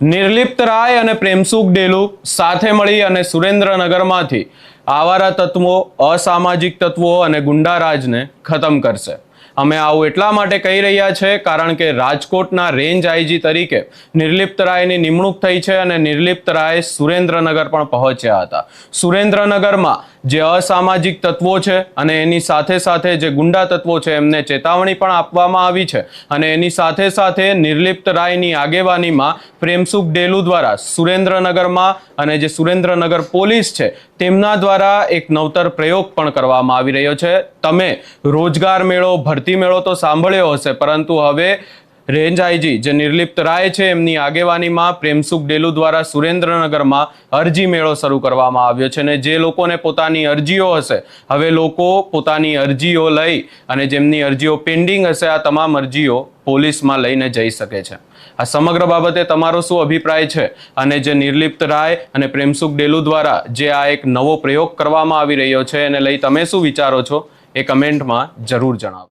નિર્લિપ્ત રાય અને પ્રેમસુખ ડેલુ સાથે મળી અને સુરેન્દ્રનગરમાંથી આવારા તત્વો, અસામાજિક તત્વો અને ગુંડારાજને ખતમ કરશે। અમે આવું એટલા માટે કહી રહ્યા છે કારણ કે રાજકોટના રેન્જ આઈજી તરીકે નિર્લિપ્ત રાયની નિમણૂક થઈ છે અને નિર્લિપ્ત રાય સુરેન્દ્રનગર પણ પહોંચ્યા હતા। સુરેન્દ્રનગરમાં જે અસામાજિક તત્વો છે અને એની સાથે સાથે જે ગુંડા તત્વો છે એમને ચેતવણી પણ આપવામાં આવી છે અને એની સાથે સાથે નિર્લિપ્ત રાયની આગેવાનીમાં પ્રેમસુખ ડેલુ દ્વારા સુરેન્દ્રનગરમાં અને જે સુરેન્દ્રનગર પોલીસ છે તેમના દ્વારા એક નવતર પ્રયોગ પણ કરવામાં આવી રહ્યો છે। તમે રોજગાર મેળો, ભરતી મેળો તો સાંભળ્યો હશે, પરંતુ હવે રેન્જ આઈજી જે નિર્લિપ્ત રાય છે એમની આગેવાનીમાં પ્રેમસુખ ડેલુ દ્વારા સુરેન્દ્રનગરમાં અરજી મેળો શરૂ કરવામાં આવ્યો છે અને જે લોકોને પોતાની અરજીઓ હશે, હવે લોકો પોતાની અરજીઓ લઈ અને જેમની અરજીઓ પેન્ડિંગ હશે આ તમામ અરજીઓ પોલીસમાં લઈને જઈ શકે છે। આ સમગ્ર બાબતે તમારો શું અભિપ્રાય છે અને જે નિર્લિપ્ત રાય અને પ્રેમસુખ ડેલુ દ્વારા જે આ એક નવો પ્રયોગ કરવામાં આવી રહ્યો છે એને લઈ તમે શું વિચારો છો એ કમેન્ટમાં જરૂર જણાવો।